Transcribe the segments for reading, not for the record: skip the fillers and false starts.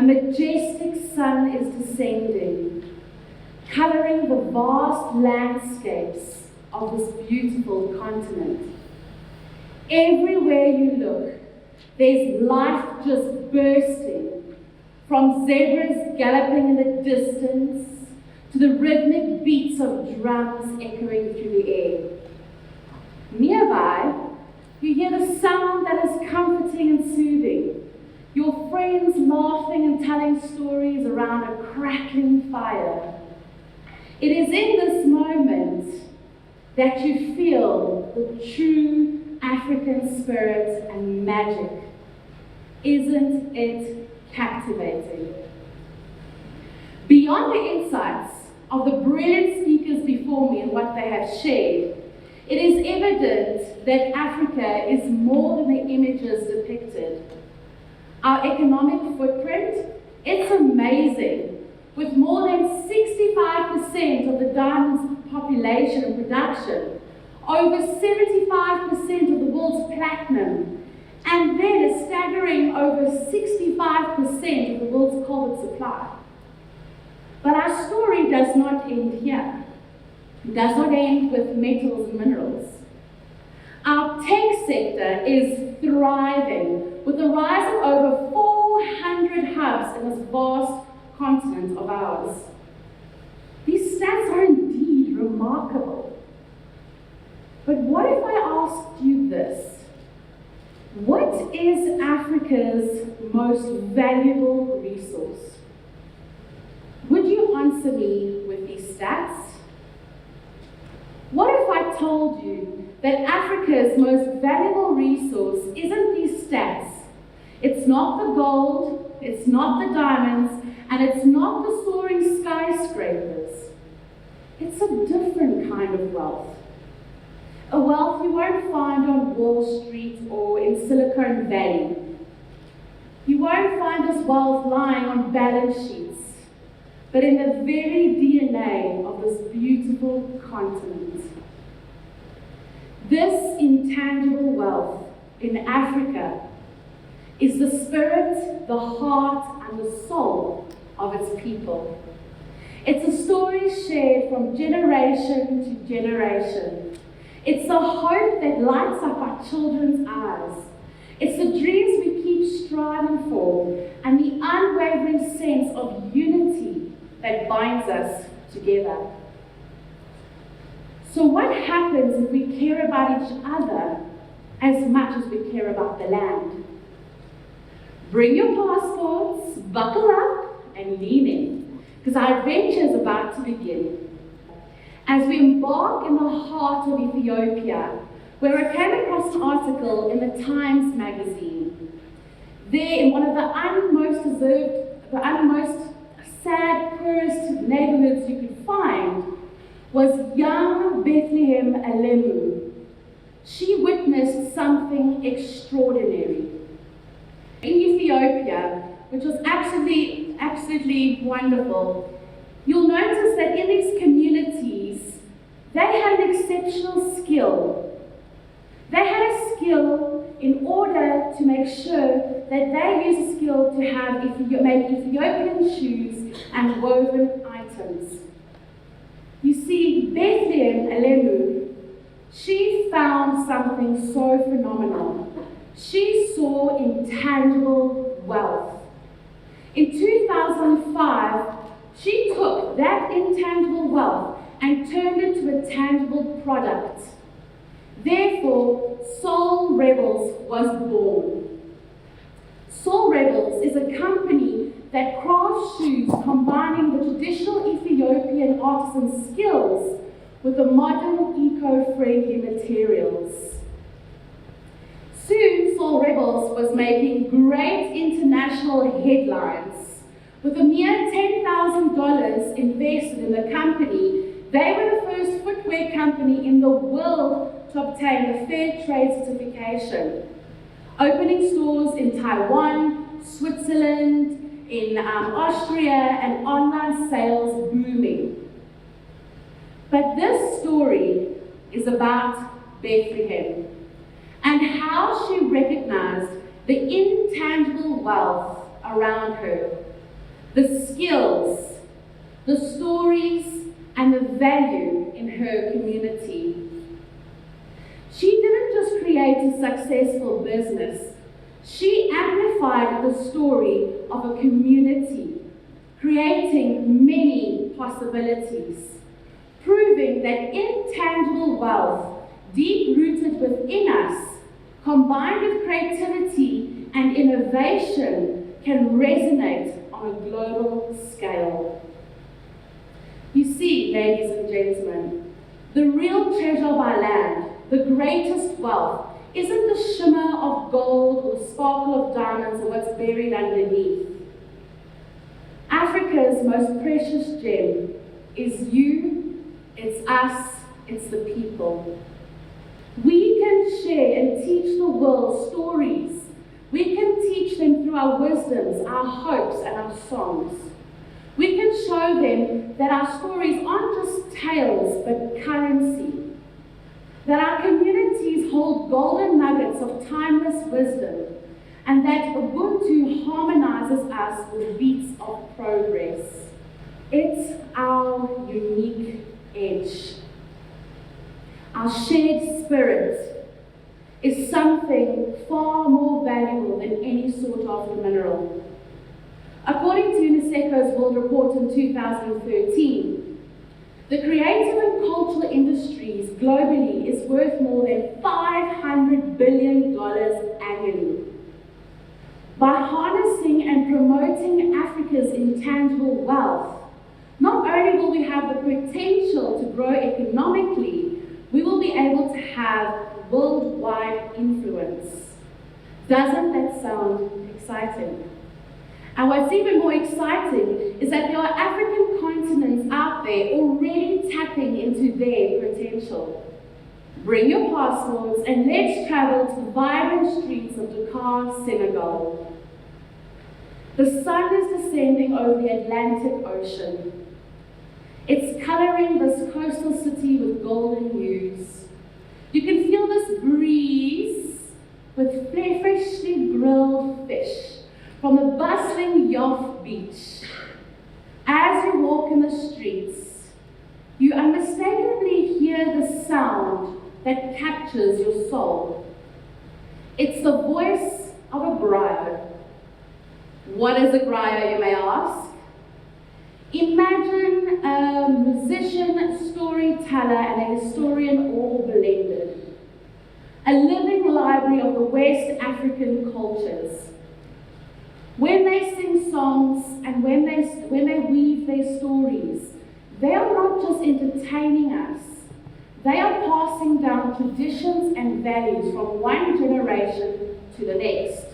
majestic sun is descending, coloring the vast landscapes of this beautiful continent. Everywhere you look, there's life just bursting, from zebras galloping in the distance to the rhythmic beats of drums echoing through the air. Nearby, you hear the sound that is comforting and soothing, your friends laughing and telling stories around a crackling fire. It is in this moment that you feel the true African spirit and magic. Isn't it captivating? Beyond the insights of the brilliant speakers before me and what they have shared, it is evident that Africa is more than the images depicted. Our economic footprint, it's amazing. With more than 65% of the diamond's population and production, over 75% of the world's platinum, and then a staggering over 65% of the world's cobalt supply. But our story does not end here. It does not end with metals and minerals. Our tech sector is thriving with the rise of over 400 hubs in this vast continent of ours. These stats are indeed remarkable. But what if I asked you this? What is Africa's most valuable resource? Would you answer me with these stats? What if I told you that Africa's most valuable resource isn't these stats? It's not the gold, it's not the diamonds, and it's not the soaring skyscrapers. It's a different kind of wealth. A wealth you won't find on Wall Street or in Silicon Valley. You won't find this wealth lying on balance sheets, but in the very DNA of this beautiful continent. This intangible wealth in Africa is the spirit, the heart, and the soul of its people. It's a story shared from generation to generation. It's the hope that lights up our children's eyes. It's the dreams we keep striving for, and the unwavering sense of unity that binds us together. So what happens if we care about each other as much as we care about the land? Bring your passports, buckle up, and lean in, because our adventure is about to begin. As we embark in the heart of Ethiopia, where I came across an article in the Times magazine. There, in one of the unmost sad, poorest neighborhoods you could find, was young Bethlehem Alemu. She witnessed something extraordinary. In Ethiopia, which was absolutely wonderful, you'll notice that in these communities, they had an exceptional skill. They had a skill in order to make sure that they use a skill to make Ethiopian shoes and woven items. You see, Bethlehem Alemu, she found something so phenomenal. She saw intangible wealth. In 2005, she took that intangible wealth and turned it to a tangible product. Therefore, Soul Rebels was born. Soul Rebels is a company that crafts shoes combining the traditional Ethiopian artisan skills with the modern eco-friendly materials. Soon, Soul Rebels was making great international headlines. With a mere $10,000 invested in the company, they were the first footwear company in the world to obtain the Fair Trade certification, opening stores in Taiwan, Switzerland, in Austria, and online sales booming. But this story is about Bethlehem and how she recognized the intangible wealth around her. the skills, the stories, and the value in her community. She didn't just create a successful business, she amplified the story of a community, creating many possibilities, proving that intangible wealth, deep-rooted within us, combined with creativity and innovation, can resonate on a global scale. You see, ladies and gentlemen, the real treasure of our land, the greatest wealth, isn't the shimmer of gold or sparkle of diamonds or what's buried underneath. Africa's most precious gem is you, it's us, it's the people. We can share and teach the world stories. We can teach them through our wisdoms, our hopes, and our songs. We can show them that our stories aren't just tales, but currency. That our communities hold golden nuggets of timeless wisdom, and that Ubuntu harmonizes us with beats of progress. It's our unique edge. Our shared spirit is something far more valuable than any sought after mineral. According to UNESCO's World Report in 2013, the creative and cultural industries globally is worth more than $500 billion annually. By harnessing and promoting Africa's intangible wealth, not only will we have the potential to grow economically, we will be able to have worldwide influence. Doesn't that sound exciting? And what's even more exciting is that there are African continents out there already tapping into their potential. Bring your passports and let's travel to the vibrant streets of Dakar, Senegal. The sun is descending over the Atlantic Ocean. It's coloring this coastal city with golden hues. You can feel this breeze with freshly grilled fish from the bustling Yoff Beach. As you walk in the streets, you unmistakably hear the sound that captures your soul. It's the voice of a griot. What is a griot, you may ask? Imagine a musician, storyteller, and a historian all blended. A living library of the West African cultures. When they sing songs and when they weave their stories, they are not just entertaining us, they are passing down traditions and values from one generation to the next.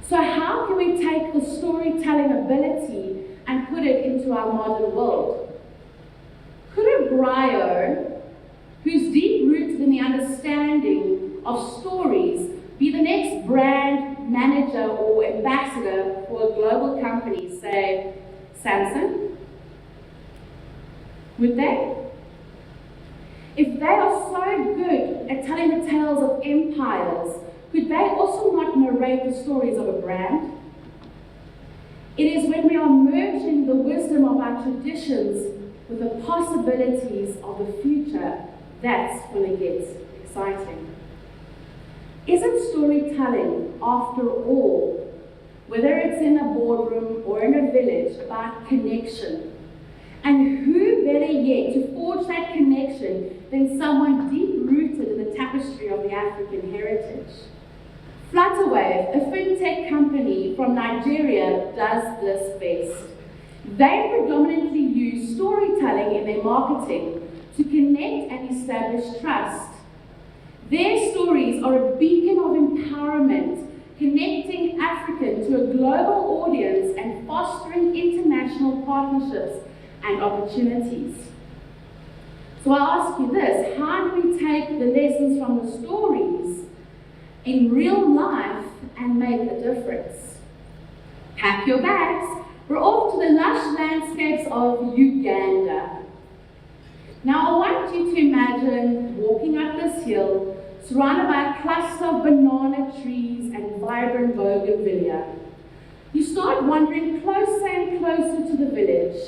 So how can we take the storytelling ability and put it into our modern world? Could a griot, who's deep-rooted in the understanding of stories, be the next brand manager or ambassador for a global company, say Samsung? Would they? If they are so good at telling the tales of empires, could they also not narrate the stories of a brand? It is when we are merging the wisdom of our traditions with the possibilities of the future that's when it gets exciting. Isn't storytelling, after all, whether it's in a boardroom or in a village, about connection? And who better yet to forge that connection than someone deep-rooted in the tapestry of the African heritage? Flutterwave, a fintech company from Nigeria, does this best. They predominantly use storytelling in their marketing to connect and establish trust. Their stories are a beacon of empowerment, connecting African to a global audience and fostering international partnerships and opportunities. So I ask you this, how do we take the lessons from the stories in real life and make a difference? Pack your bags, we're off to the lush landscapes of Uganda. Now I want you to imagine walking up this hill, surrounded by a cluster of banana trees and vibrant bougainvillea. you start wandering closer and closer to the village.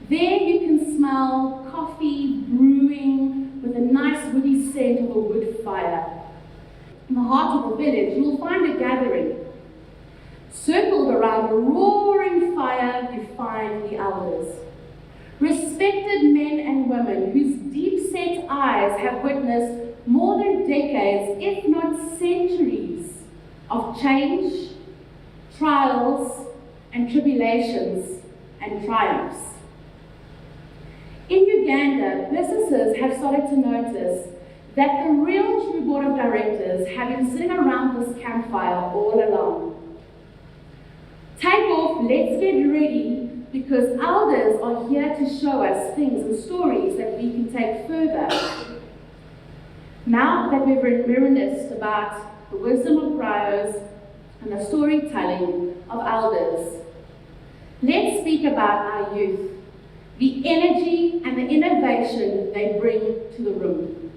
There you can smell coffee brewing with a nice woody scent of a wood fire. In the heart of the village, you'll find a gathering. Circled around a roaring fire, you find the elders. Respected men and women whose deep-set eyes have witnessed more than decades, if not centuries, of change, trials, and tribulations, and triumphs. In Uganda, businesses have started to notice that the real true board of directors have been sitting around this campfire all along. Take off, let's get ready, because elders are here to show us things and stories that we can take further. Now that we've reminisced about the wisdom of griots and the storytelling of elders, let's speak about our youth, the energy and the innovation they bring to the room.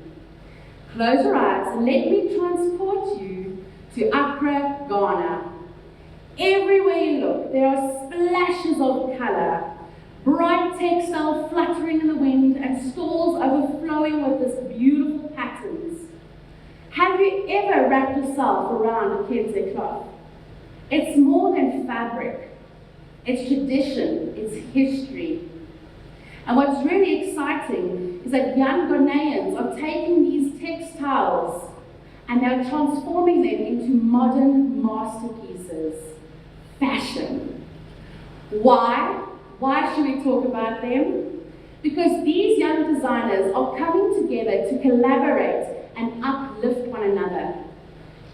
Close your eyes and let me transport you to Accra, Ghana. Everywhere you look, there are splashes of colour, bright textile fluttering in the wind and stalls overflowing with this beautiful patterns. Have you ever wrapped yourself around a kente cloth? It's more than fabric. It's tradition, it's history. And what's really exciting is that young Ghanaians are taking these textiles and they're transforming them into modern masterpieces. Fashion. Why? Why should we talk about them? Because these young designers are coming together to collaborate and uplift one another.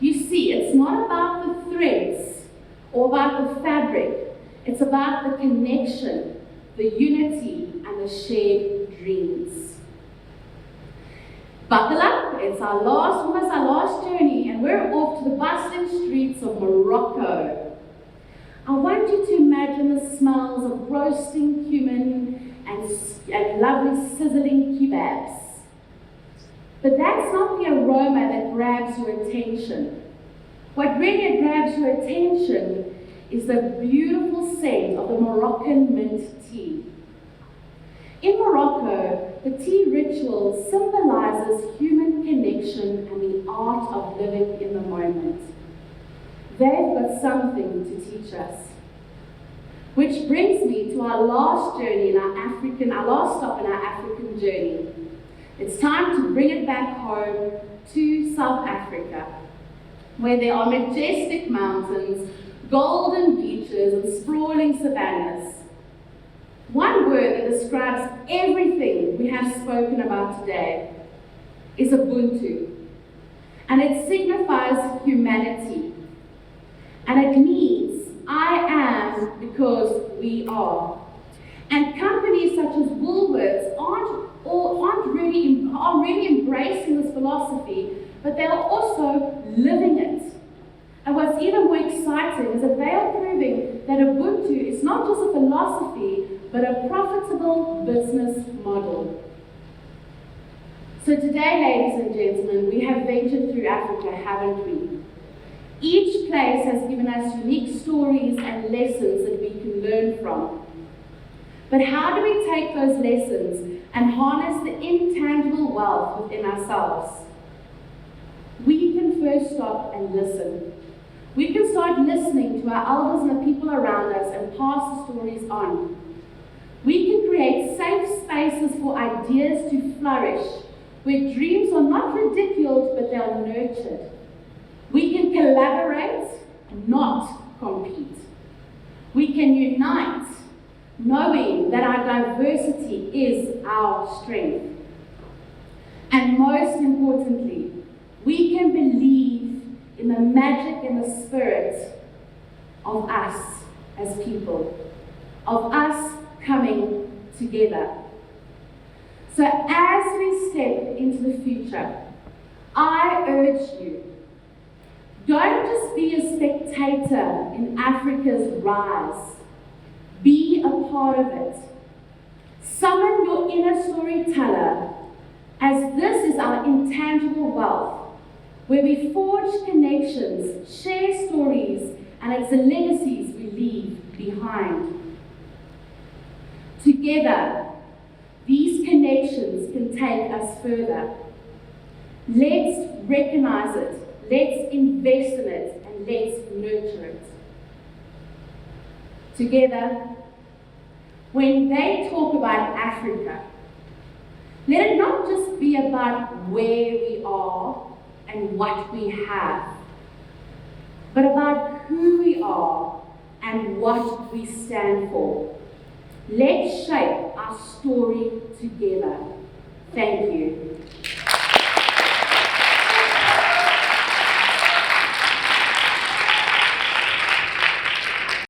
You see, it's not about the threads or about the fabric. It's about the connection, the unity, and the shared dreams. Buckle up, it's almost our last journey, and we're off to the bustling streets of Morocco. I want you to imagine the smells of roasting cumin and lovely sizzling kebabs. But that's not the aroma that grabs your attention. What really grabs your attention is the beautiful scent of the Moroccan mint tea. In Morocco, the tea ritual symbolizes human connection and the art of living in the moment. They've got something to teach us. Which brings me to our last journey our last stop in our African journey. It's time to bring it back home to South Africa, where there are majestic mountains, golden beaches, and sprawling savannas. One word that describes everything we have spoken about today is Ubuntu, and it signifies humanity, and it means I am because we are. And companies such as Woolworths are really embracing this philosophy, but they are also living it. And what's even more exciting is that they are proving that Ubuntu is not just a philosophy, but a profitable business model. So today, ladies and gentlemen, we have ventured through Africa, haven't we? Each place has given us unique stories and lessons that we can learn from. But how do we take those lessons and harness the intangible wealth within ourselves? We can first stop and listen. We can start listening to our elders and the people around us and pass the stories on. We can create safe spaces for ideas to flourish, where dreams are not ridiculed, but they are nurtured. We can collaborate, not compete. We can unite, knowing that our diversity is our strength. And most importantly, we can believe in the magic and the spirit of us as people, of us coming together. So as we step into the future, I urge you, don't just be a spectator in Africa's rise. Be a part of it. Summon your inner storyteller, as this is our intangible wealth, where we forge connections, share stories, and it's the legacies we behind. Together, these connections can take us further. Let's recognize it, let's invest in it, and let's nurture it. Together, when they talk about Africa, let it not just be about where we are and what we have, but about who we are and what we stand for. Let's shape our story together. Thank you.